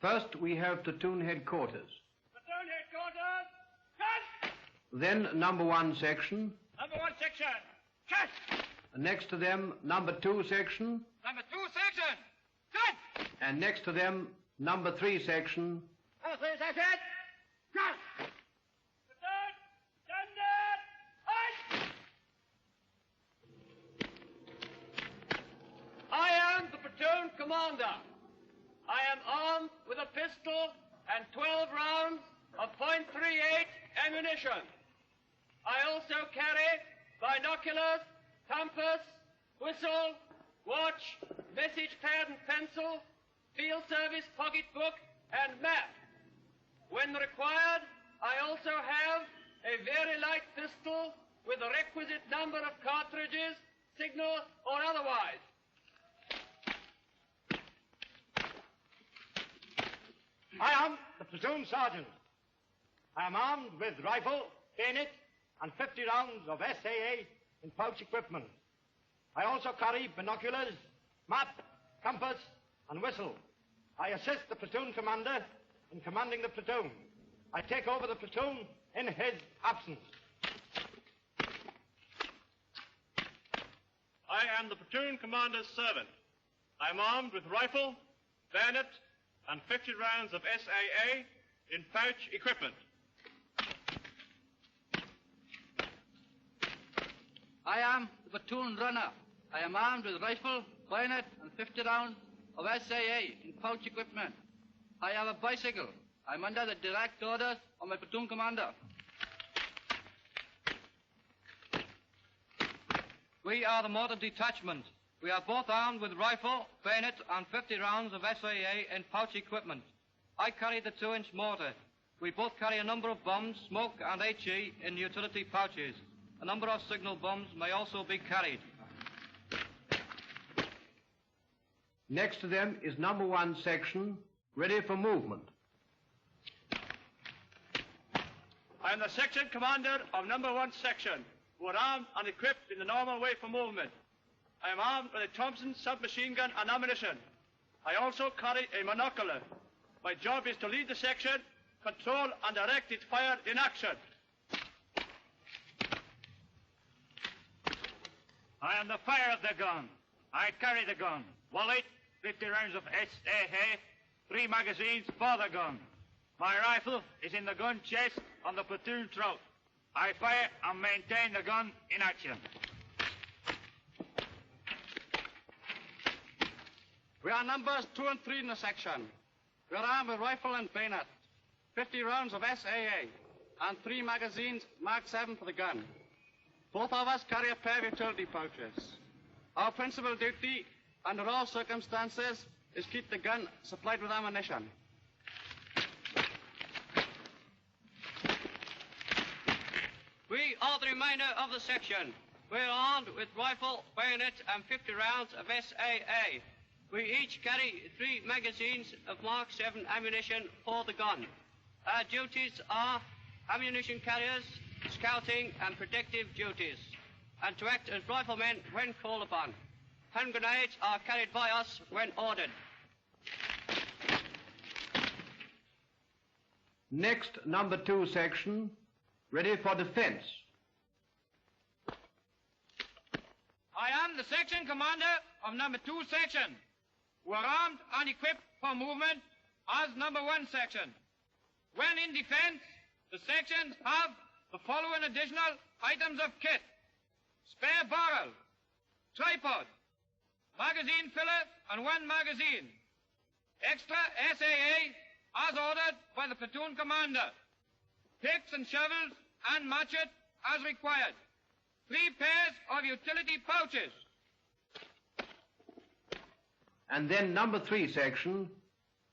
First, we have platoon headquarters. Platoon headquarters, cut! Then number 1 section. Number 1 section, cut! Next to them, number 2 section. Number 2 section, cut! And next to them, number 3 section. Number 3 section, cut! Platoon, standard, I am the platoon commander. I am armed with a pistol and 12 rounds of .38 ammunition. I also carry binoculars, compass, whistle, watch, message pad and pencil, field service pocketbook, and map. When required, I also have a very light pistol with the requisite number of cartridges, signal or otherwise. I am the platoon sergeant. I am armed with rifle, bayonet, and 50 rounds of SAA in pouch equipment. I also carry binoculars, map, compass, and whistle. I assist the platoon commander in commanding the platoon. I take over the platoon in his absence. I am the platoon commander's servant. I am armed with rifle, bayonet, and 50 rounds of SAA in pouch equipment. I am the platoon runner. I am armed with rifle, bayonet, and 50 rounds of SAA in pouch equipment. I have a bicycle. I'm under the direct orders of my platoon commander. We are the mortar detachment. We are both armed with rifle, bayonet, and 50 rounds of SAA in pouch equipment. I carry the 2-inch mortar. We both carry a number of bombs, smoke, and HE in utility pouches. A number of signal bombs may also be carried. Next to them is number 1 section, ready for movement. I am the section commander of number 1 section, who are armed and equipped in the normal way for movement. I am armed with a Thompson submachine gun and ammunition. I also carry a monocular. My job is to lead the section, control and direct its fire in action. I am the fire of the gun. I carry the gun. Wallet, 50 rounds of SAA, 3 magazines for the gun. My rifle is in the gun chest on the platoon throat. I fire and maintain the gun in action. We are numbers 2 and 3 in the section. We are armed with rifle and bayonet, 50 rounds of SAA, and 3 magazines Mark 7 for the gun. Both of us carry a pair of utility pouches. Our principal duty, under all circumstances, is keep the gun supplied with ammunition. We are the remainder of the section. We are armed with rifle, bayonet, and 50 rounds of SAA. We each carry 3 magazines of Mark 7 ammunition for the gun. Our duties are ammunition carriers, scouting, and protective duties, and to act as riflemen when called upon. Hand grenades are carried by us when ordered. Next, number 2 section, ready for defense. I am the section commander of number 2 section. We are armed and equipped for movement as number 1 section. When in defense, the sections have the following additional items of kit: spare barrel, tripod, magazine filler and 1 magazine, extra SAA as ordered by the platoon commander, picks and shovels and matchet as required, 3 pairs of utility pouches. And then number 3 section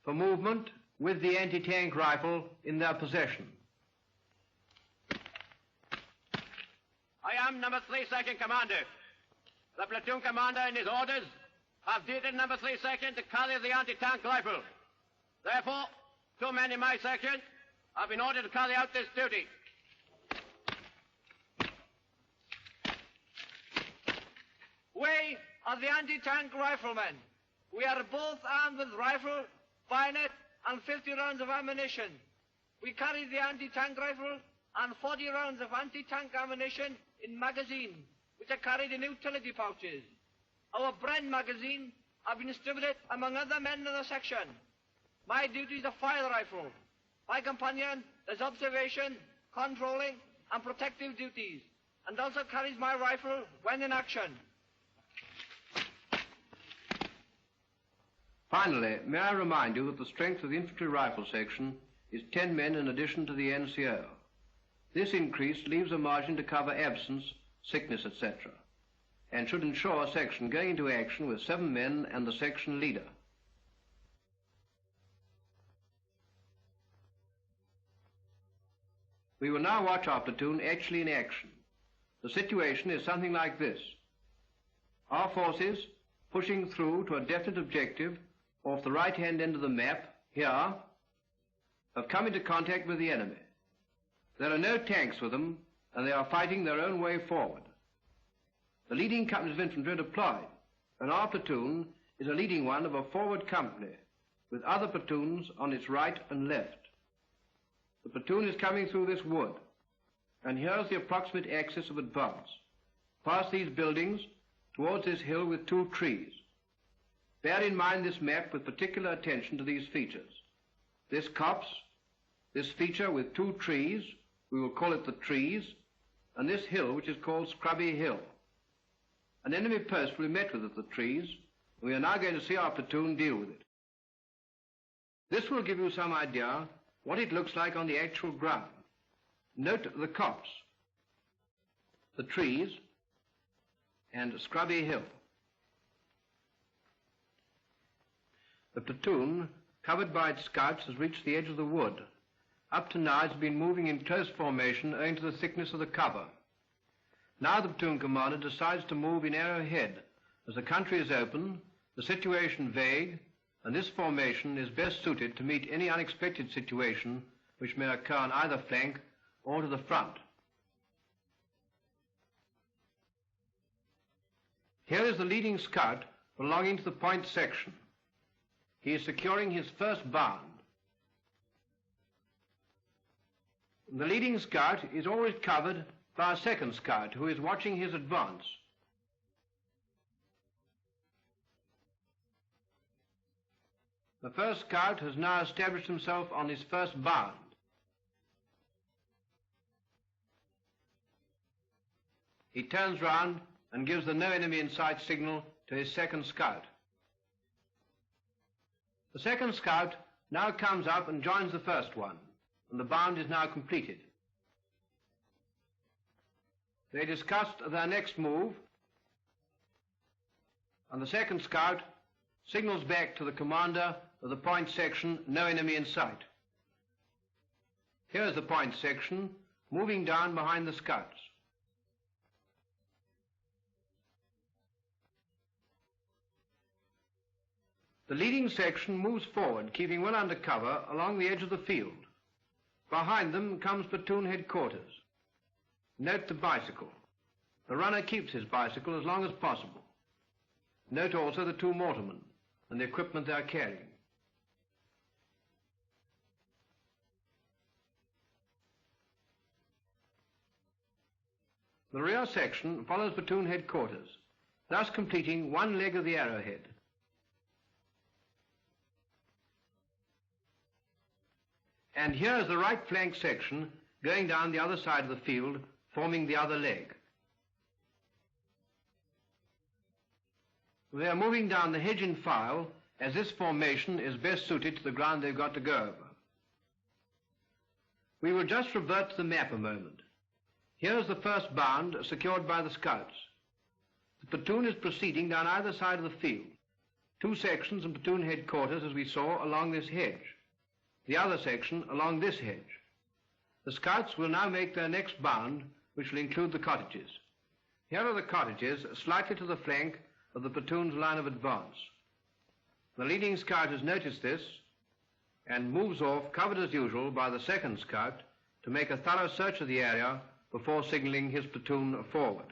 for movement with the anti-tank rifle in their possession. I am number 3 section commander. The platoon commander in his orders have duty in number 3 section to carry the anti-tank rifle. Therefore, 2 men in my section have been ordered to carry out this duty. We are the anti-tank riflemen. We are both armed with rifle, bayonet, and 50 rounds of ammunition. We carry the anti-tank rifle and 40 rounds of anti-tank ammunition in magazine, which are carried in utility pouches. Our Bren magazine have been distributed among other men in the section. My duty is a fire rifle. My companion does observation, controlling, and protective duties, and also carries my rifle when in action. Finally, may I remind you that the strength of the infantry rifle section is 10 men in addition to the NCO. This increase leaves a margin to cover absence, sickness, etc., and should ensure a section going into action with 7 men and the section leader. We will now watch our platoon actually in action. The situation is something like this. Our forces, pushing through to a definite objective off the right-hand end of the map, here, have come into contact with the enemy. There are no tanks with them, and they are fighting their own way forward. The leading companies of infantry are deployed, and our platoon is a leading one of a forward company, with other platoons on its right and left. The platoon is coming through this wood, and here's the approximate axis of advance, past these buildings, towards this hill with 2 trees. Bear in mind this map with particular attention to these features. This copse, this feature with 2 trees, we will call it the trees, and this hill, which is called Scrubby Hill. An enemy post will be met with at the trees, and we are now going to see our platoon deal with it. This will give you some idea what it looks like on the actual ground. Note the copse, the trees, and Scrubby Hill. The platoon, covered by its scouts, has reached the edge of the wood. Up to now, it's been moving in close formation owing to the thickness of the cover. Now the platoon commander decides to move in arrowhead, as the country is open, the situation vague, and this formation is best suited to meet any unexpected situation which may occur on either flank or to the front. Here is the leading scout belonging to the point section. He is securing his first bound. The leading scout is always covered by a second scout who is watching his advance. The first scout has now established himself on his first bound. He turns round and gives the no enemy in sight signal to his second scout. The second scout now comes up and joins the first one, and the bound is now completed. They discussed their next move, and the second scout signals back to the commander of the point section, no enemy in sight. Here's the point section moving down behind the scouts. The leading section moves forward, keeping well under cover along the edge of the field. Behind them comes platoon headquarters. Note the bicycle. The runner keeps his bicycle as long as possible. Note also the 2 mortarmen and the equipment they are carrying. The rear section follows platoon headquarters, thus completing one leg of the arrowhead. And here is the right flank section going down the other side of the field, forming the other leg. They are moving down the hedge in file, as this formation is best suited to the ground they've got to go over. We will just revert to the map a moment. Here's the first bound secured by the scouts. The platoon is proceeding down either side of the field. 2 sections and platoon headquarters, as we saw, along this hedge. The other section along this hedge. The scouts will now make their next bound, which will include the cottages. Here are the cottages, slightly to the flank of the platoon's line of advance. The leading scout has noticed this and moves off, covered as usual by the second scout, to make a thorough search of the area before signaling his platoon forward.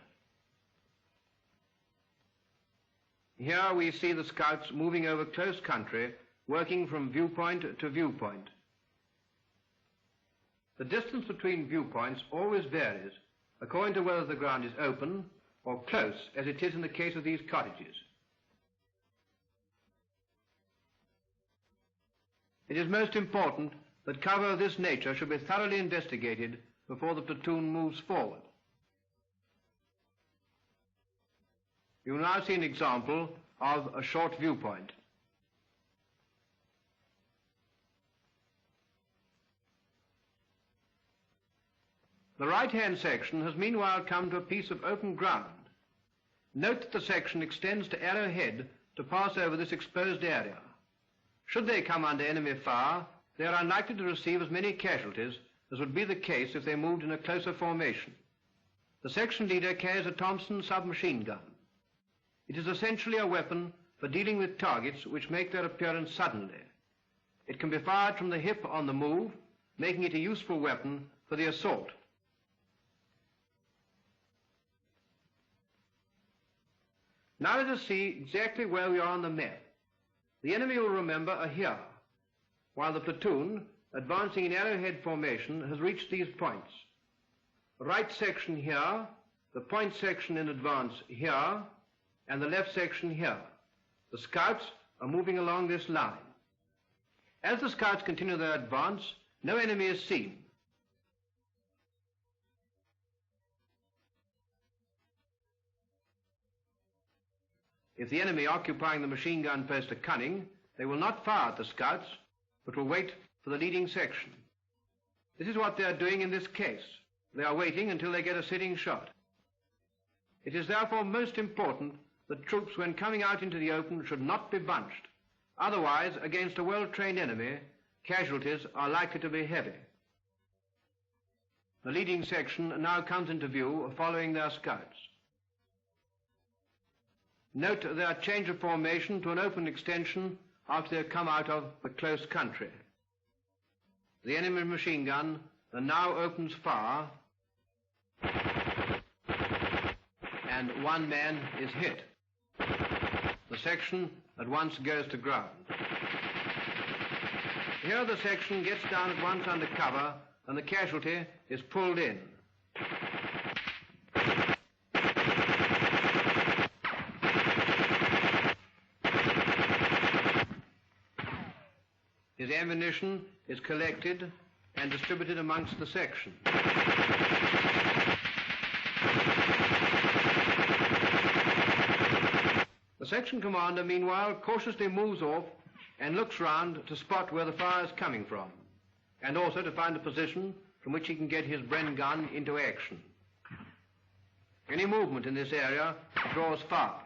Here we see the scouts moving over close country, working from viewpoint to viewpoint. The distance between viewpoints always varies according to whether the ground is open or close, as it is in the case of these cottages. It is most important that cover of this nature should be thoroughly investigated before the platoon moves forward. You will now see an example of a short viewpoint. The right-hand section has meanwhile come to a piece of open ground. Note that the section extends to arrowhead to pass over this exposed area. Should they come under enemy fire, they are unlikely to receive as many casualties as would be the case if they moved in a closer formation. The section leader carries a Thompson submachine gun. It is essentially a weapon for dealing with targets which make their appearance suddenly. It can be fired from the hip on the move, making it a useful weapon for the assault. Now let us see exactly where we are on the map. The enemy will remember are here, while the platoon, advancing in arrowhead formation, has reached these points. The right section here, the point section in advance here, and the left section here. The scouts are moving along this line. As the scouts continue their advance, no enemy is seen. If the enemy occupying the machine gun post are cunning, they will not fire at the scouts, but will wait for the leading section. This is what they are doing in this case. They are waiting until they get a sitting shot. It is therefore most important that troops, when coming out into the open, should not be bunched. Otherwise, against a well-trained enemy, casualties are likely to be heavy. The leading section now comes into view following their scouts. Note their change of formation to an open extension after they have come out of the close country. The enemy machine gun now opens fire, and one man is hit. The section at once goes to ground. Here the section gets down at once under cover, and the casualty is pulled in. His ammunition is collected and distributed amongst the section. The section commander, meanwhile, cautiously moves off and looks round to spot where the fire is coming from, and also to find a position from which he can get his Bren gun into action. Any movement in this area draws fire.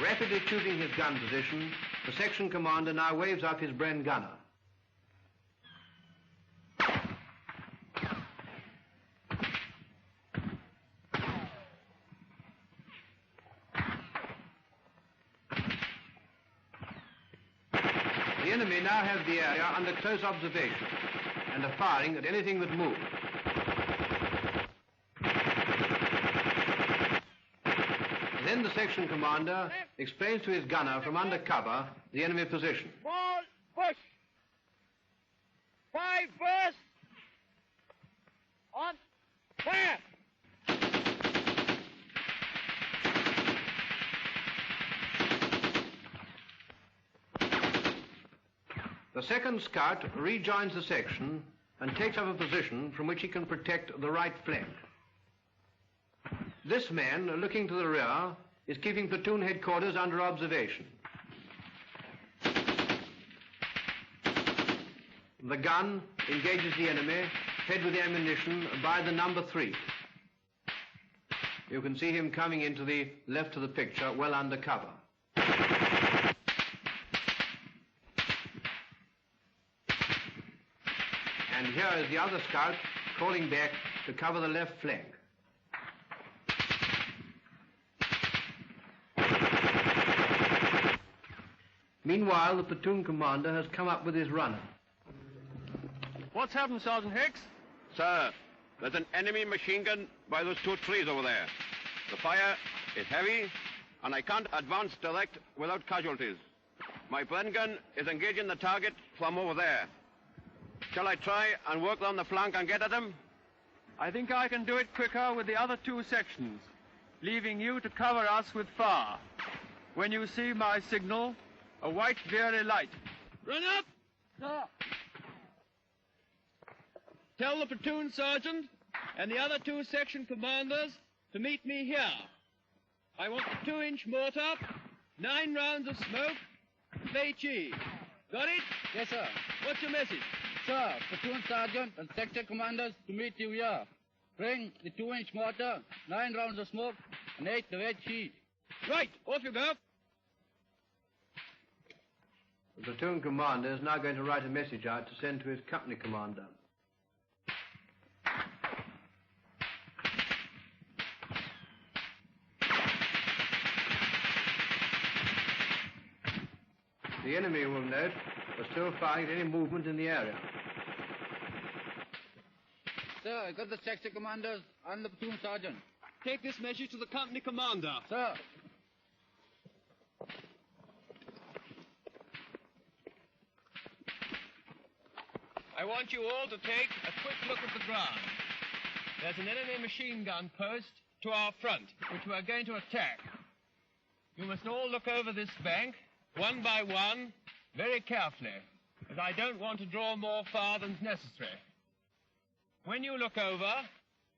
Rapidly choosing his gun position, the section commander now waves up his Bren gunner. The enemy now have the area under close observation and are firing at anything that moves. Then the section commander explains to his gunner from under cover the enemy position. Ball, push. 5 bursts. On, fire. The second scout rejoins the section and takes up a position from which he can protect the right flank. This man, looking to the rear, is keeping platoon headquarters under observation. The gun engages the enemy, fed with ammunition by the number 3. You can see him coming into the left of the picture, well under cover. And here is the other scout crawling back to cover the left flank. Meanwhile, the platoon commander has come up with his runner. What's happened, Sergeant Hicks? Sir, there's an enemy machine gun by those 2 trees over there. The fire is heavy, and I can't advance direct without casualties. My Bren gun is engaging the target from over there. Shall I try and work down the flank and get at him? I think I can do it quicker with the other 2 sections, leaving you to cover us with fire. When you see my signal, a white very light. Run up! Sir. Tell the platoon sergeant and the other 2 section commanders to meet me here. I want the 2-inch mortar, 9 rounds of smoke, HE. Got it? Yes, sir. What's your message? Sir, platoon sergeant and section commanders to meet you here. Bring the 2-inch mortar, 9 rounds of smoke, and 8 of HE. Right, off you go. The platoon commander is now going to write a message out to send to his company commander. The enemy will note we're still firing any movement in the area. Sir, I got the section commanders and the platoon sergeant. Take this message to the company commander. Sir. I want you all to take a quick look at the ground. There's an enemy machine gun post to our front, which we're going to attack. You must all look over this bank, one by one, very carefully, as I don't want to draw more fire than's necessary. When you look over,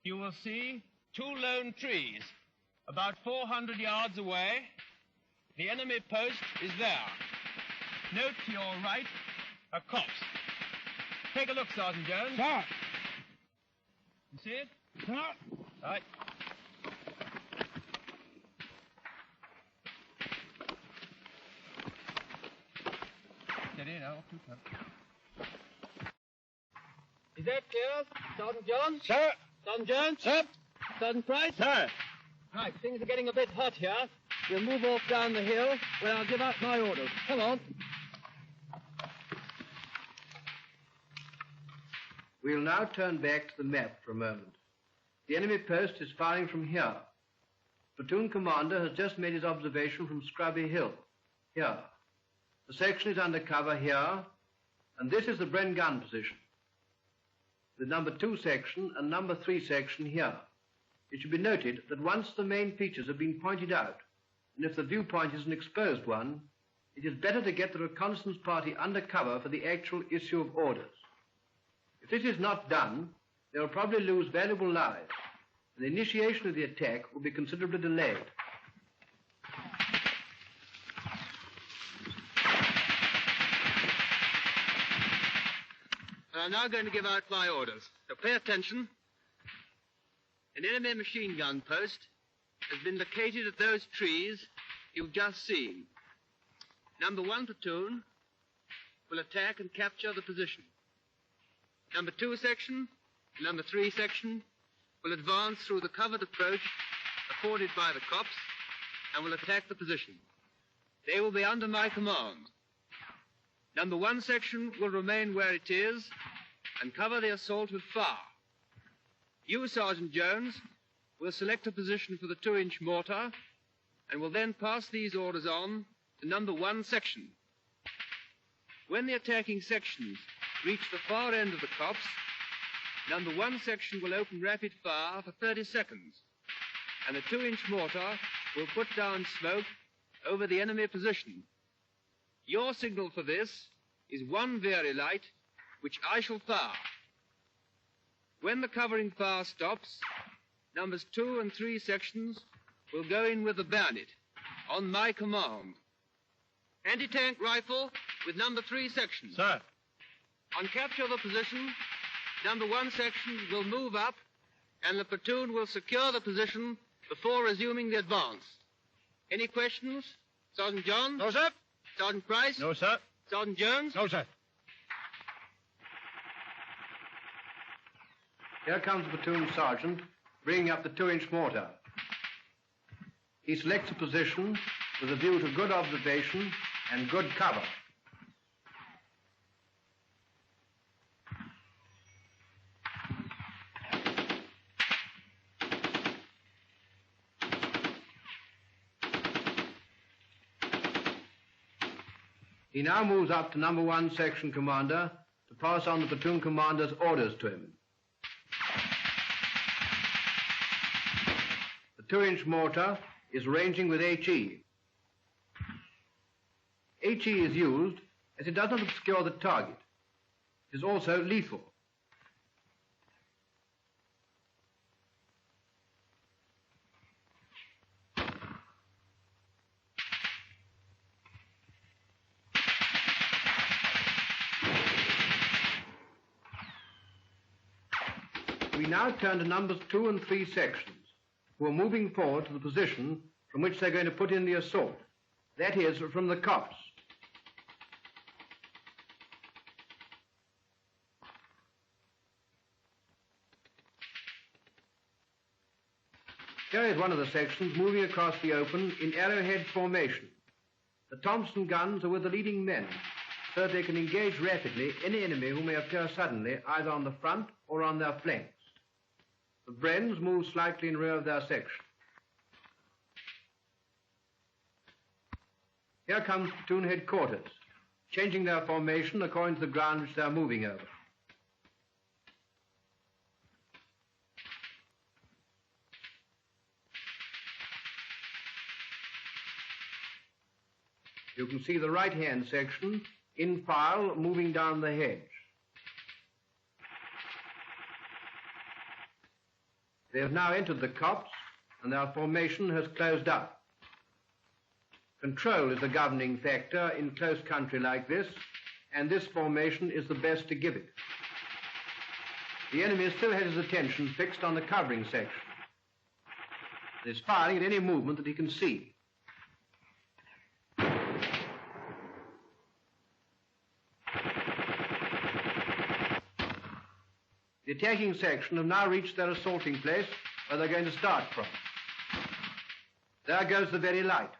you will see 2 lone trees, about 400 yards away. The enemy post is there. Note to your right, a copse. Take a look, Sergeant Jones. Sir. You see it? Sir. Right. Steady now, too tough. Is that clear, Sergeant Jones? Sir. Sergeant Jones? Sir. Sergeant Price? Sir. Right, things are getting a bit hot here. We'll move off down the hill where I'll give out my orders. Come on. We'll now turn back to the map for a moment. The enemy post is firing from here. Platoon commander has just made his observation from Scrubby Hill, here. The section is under cover here, and this is the Bren gun position. The number 2 section and number 3 section here. It should be noted that once the main features have been pointed out, and if the viewpoint is an exposed one, it is better to get the reconnaissance party under cover for the actual issue of orders. If this is not done, they will probably lose valuable lives, and the initiation of the attack will be considerably delayed. I'm now going to give out my orders. So pay attention. An enemy machine gun post has been located at those trees you've just seen. Number 1 platoon will attack and capture the position. Number 2 section and number 3 section will advance through the covered approach afforded by the copse and will attack the position. They will be under my command. Number 1 section will remain where it is and cover the assault with fire. You, Sergeant Jones, will select a position for the 2-inch mortar and will then pass these orders on to number 1 section. When the attacking sections reach the far end of the copse, number 1 section will open rapid fire for 30 seconds, and the 2-inch mortar will put down smoke over the enemy position. Your signal for this is 1 very light, which I shall fire. When the covering fire stops, numbers 2 and 3 sections will go in with the bayonet, on my command. Anti-tank rifle with number 3 section. Sir. On capture of the position, number 1 section will move up, and the platoon will secure the position before resuming the advance. Any questions? Sergeant John? No, sir. Sergeant Price? No, sir. Sergeant Jones? No, sir. Here comes the platoon sergeant, bringing up the 2-inch mortar. He selects a position with a view to good observation and good cover. He now moves up to number 1 section commander to pass on the platoon commander's orders to him. The 2-inch mortar is ranging with HE. HE is used as it does not obscure the target. It is also lethal. We now turn to numbers 2 and 3 sections, who are moving forward to the position from which they're going to put in the assault. That is, from the copse. Here is one of the sections moving across the open in arrowhead formation. The Thompson guns are with the leading men, so that they can engage rapidly any enemy who may appear suddenly either on the front or on their flanks. The Brens move slightly in rear of their section. Here comes platoon headquarters, changing their formation according to the ground which they're moving over. You can see the right-hand section in file moving down the hedge. They have now entered the copse, and their formation has closed up. Control is the governing factor in close country like this, and this formation is the best to give it. The enemy still has his attention fixed on the covering section. He is firing at any movement that he can see. The attacking section have now reached their assaulting place where they're going to start from. There goes the very light.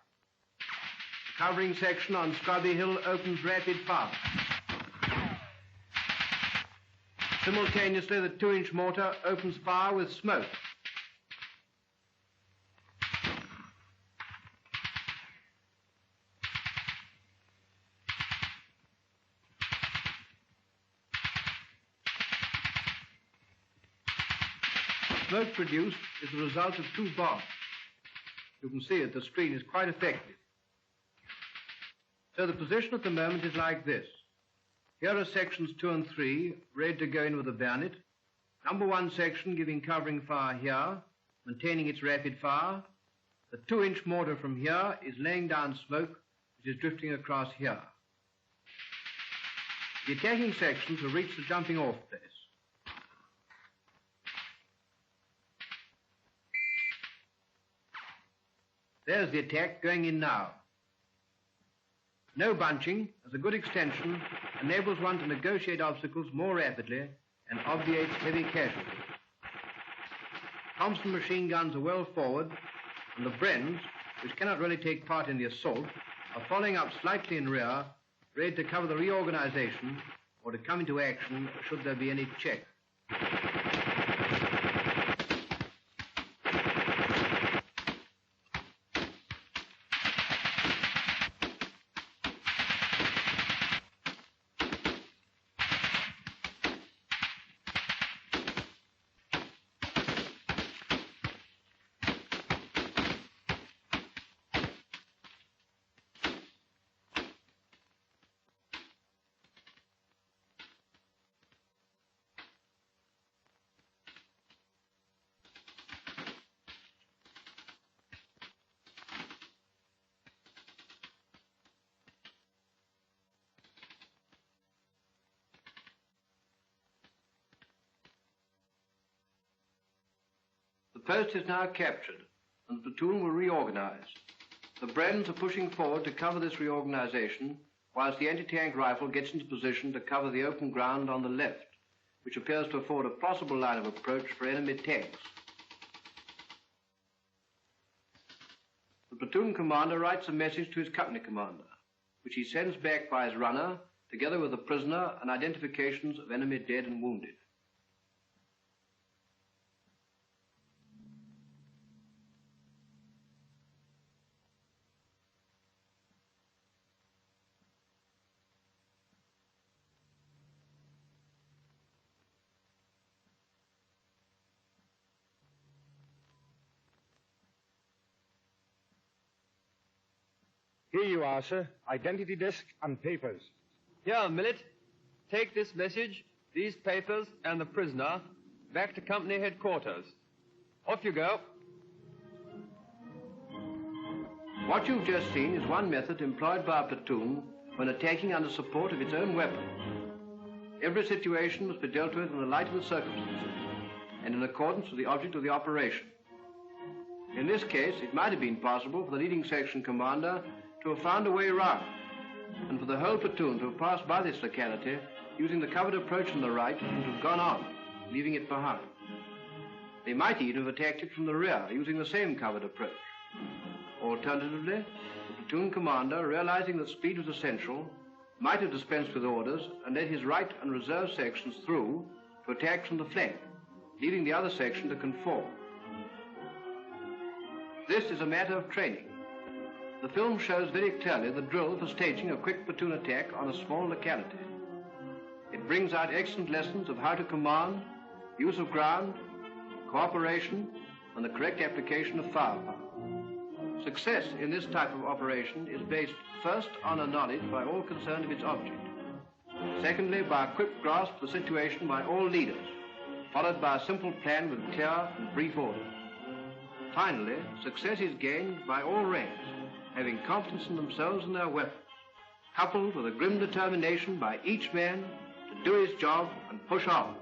The covering section on Scrubby Hill opens rapid fire. Simultaneously, the 2-inch mortar opens fire with smoke. Smoke produced is the result of 2 bombs. You can see that the screen is quite effective. So the position at the moment is like this. Here are sections 2 and 3 ready to go in with the bayonet. Number 1 section giving covering fire here, maintaining its rapid fire. The 2-inch mortar from here is laying down smoke, which is drifting across here. The attacking sections have reached the jumping off place. There's the attack going in now. No bunching, as a good extension, enables one to negotiate obstacles more rapidly and obviates heavy casualties. Thompson machine guns are well forward, and the Brens, which cannot really take part in the assault, are following up slightly in rear, ready to cover the reorganization or to come into action should there be any check. The post is now captured, and the platoon will reorganize. The Brens are pushing forward to cover this reorganization, whilst the anti-tank rifle gets into position to cover the open ground on the left, which appears to afford a possible line of approach for enemy tanks. The platoon commander writes a message to his company commander, which he sends back by his runner, together with the prisoner and identifications of enemy dead and wounded. Here you are, sir. Identity disc and papers. Here, Millet. Take this message, these papers, and the prisoner back to company headquarters. Off you go. What you've just seen is one method employed by a platoon when attacking under support of its own weapon. Every situation must be dealt with in the light of the circumstances and in accordance with the object of the operation. In this case, it might have been possible for the leading section commander to have found a way round, and for the whole platoon to have passed by this locality using the covered approach on the right and to have gone on, leaving it behind. They might even have attacked it from the rear using the same covered approach. Alternatively, the platoon commander, realizing that speed was essential, might have dispensed with orders and led his right and reserve sections through to attack from the flank, leaving the other section to conform. This is a matter of training. The film shows very clearly the drill for staging a quick platoon attack on a small locality. It brings out excellent lessons of how to command, use of ground, cooperation, and the correct application of firepower. Success in this type of operation is based first on a knowledge by all concerned of its object. Secondly, by a quick grasp of the situation by all leaders, followed by a simple plan with clear and brief orders. Finally, success is gained by all ranks, having confidence in themselves and their weapons, coupled with a grim determination by each man to do his job and push on.